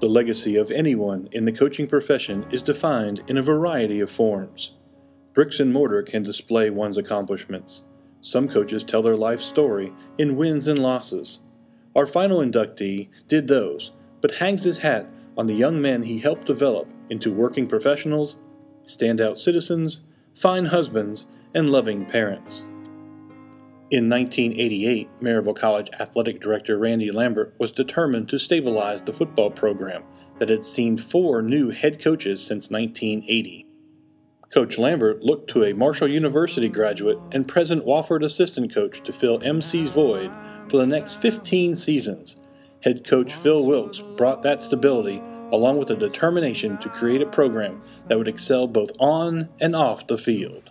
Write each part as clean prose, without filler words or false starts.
The legacy of anyone in the coaching profession is defined in a variety of forms. Bricks and mortar can display one's accomplishments. Some coaches tell their life story in wins and losses. Our final inductee did those, but hangs his hat on the young men he helped develop into working professionals, standout citizens, fine husbands, and loving parents. In 1988, Maryville College Athletic Director Randy Lambert was determined to stabilize the football program that had seen 4 new head coaches since 1980. Coach Lambert looked to a Marshall University graduate and present Wofford assistant coach to fill MC's void for the next 15 seasons. Head coach Phil Wilks brought that stability along with a determination to create a program that would excel both on and off the field.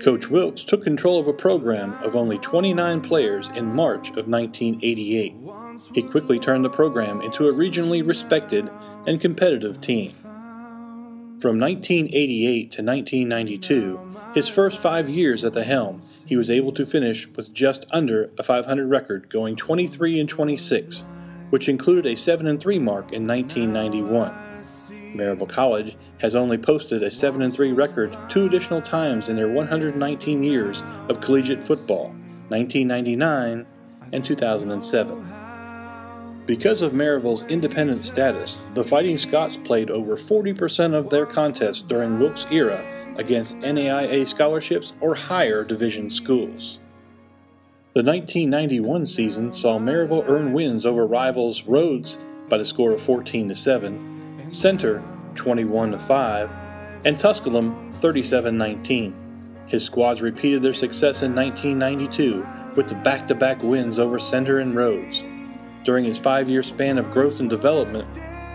Coach Wilks took control of a program of only 29 players in March of 1988. He quickly turned the program into a regionally respected and competitive team. From 1988 to 1992, his first 5 years at the helm, he was able to finish with just under a 500 record, going 23-26, which included a 7-3 mark in 1991. Maryville College has only posted a 7-3 record 2 additional times in their 119 years of collegiate football, 1999 and 2007. Because of Maryville's independent status, the Fighting Scots played over 40% of their contests during Wilks' era against NAIA scholarships or higher division schools. The 1991 season saw Maryville earn wins over rivals Rhodes by the score of 14-7, Center 21-5, and Tusculum 37-19. His squads repeated their success in 1992 with the back-to-back wins over Center and Rhodes. During his 5-year span of growth and development,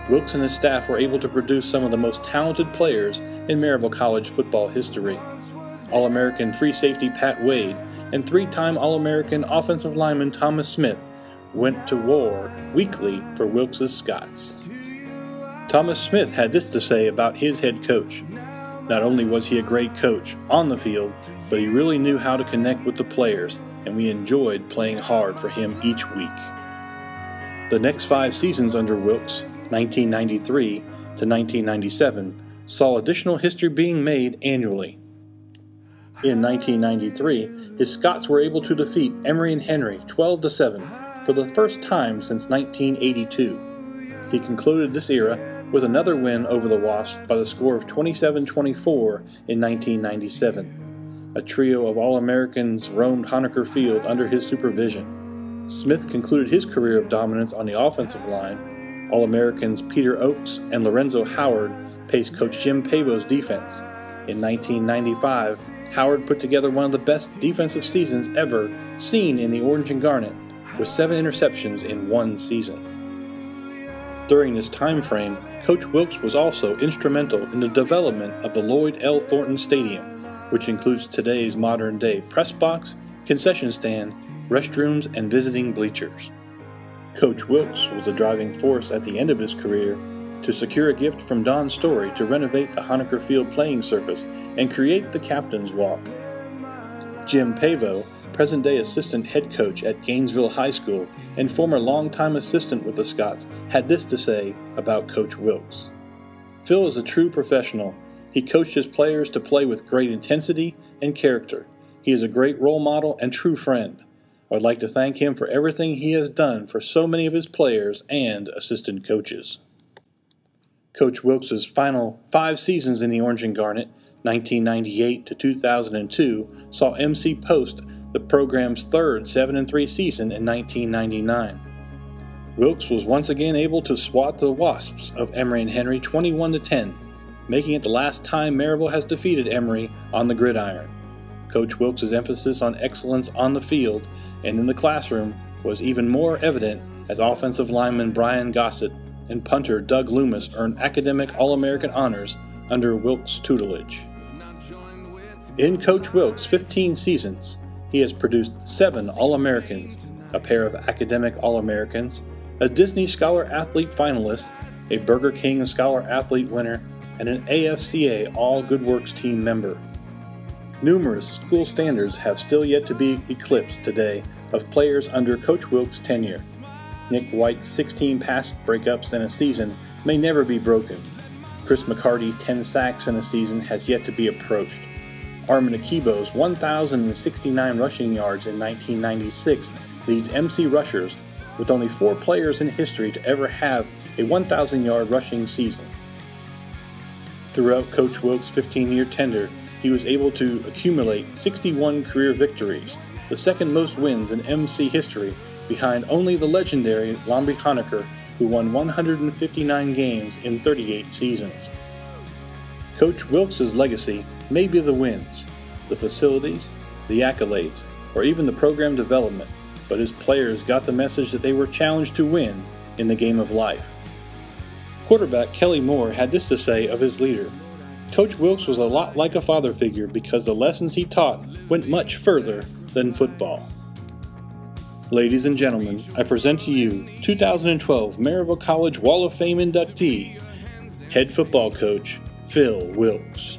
Wilks and his staff were able to produce some of the most talented players in Maryville College football history. All-American free safety Pat Wade and 3-time All-American offensive lineman Thomas Smith went to war weekly for Wilks' Scots. Thomas Smith had this to say about his head coach. Not only was he a great coach on the field, but he really knew how to connect with the players, and we enjoyed playing hard for him each week. The next 5 seasons under Wilks, 1993 to 1997, saw additional history being made annually. In 1993, his Scots were able to defeat Emory and Henry 12-7 for the first time since 1982. He concluded this era with another win over the Wasps by the score of 27-24 in 1997. A trio of All-Americans roamed Honaker Field under his supervision. Smith concluded his career of dominance on the offensive line. All-Americans Peter Oakes and Lorenzo Howard paced Coach Jim Pavo's defense. In 1995, Howard put together one of the best defensive seasons ever seen in the Orange and Garnet, with 7 interceptions in 1 season. During this time frame, Coach Wilks was also instrumental in the development of the Lloyd L. Thornton Stadium, which includes today's modern-day press box, concession stand, restrooms, and visiting bleachers. Coach Wilks was the driving force at the end of his career to secure a gift from Don Story to renovate the Honaker Field playing surface and create the Captain's Walk. Jim Pavo, present-day assistant head coach at Gainesville High School and former longtime assistant with the Scots, had this to say about Coach Wilks. Phil is a true professional. He coached his players to play with great intensity and character. He is a great role model and true friend. I would like to thank him for everything he has done for so many of his players and assistant coaches. Coach Wilks' final 5 seasons in the Orange and Garnet, 1998 to 2002, saw MC post the program's 3rd 7-3 season in 1999. Wilks was once again able to swat the Wasps of Emory and Henry 21-10, making it the last time Maryville has defeated Emory on the gridiron. Coach Wilks' emphasis on excellence on the field and in the classroom was even more evident as offensive lineman Brian Gossett and punter Doug Loomis earned academic All-American honors under Wilks' tutelage. In Coach Wilks' 15 seasons, he has produced 7 All-Americans, a pair of academic All-Americans, a Disney Scholar Athlete finalist, a Burger King Scholar Athlete winner, and an AFCA All Good Works team member. Numerous school standards have still yet to be eclipsed today of players under Coach Wilks' tenure. Nick White's 16 pass breakups in a season may never be broken. Chris McCarty's 10 sacks in a season has yet to be approached. Armin Akibo's 1,069 rushing yards in 1996 leads MC rushers with only 4 players in history to ever have a 1,000-yard rushing season. Throughout Coach Wilks' 15-year tenure, he was able to accumulate 61 career victories, the second most wins in MC history, behind only the legendary Lomby Conacher, who won 159 games in 38 seasons. Coach Wilks' legacy may be the wins, the facilities, the accolades, or even the program development, but his players got the message that they were challenged to win in the game of life. Quarterback Kelly Moore had this to say of his leader: "Coach Wilks was a lot like a father figure because the lessons he taught went much further than football." Ladies and gentlemen, I present to you 2012 Maryville College Wall of Fame inductee, head football coach Phil Wilks.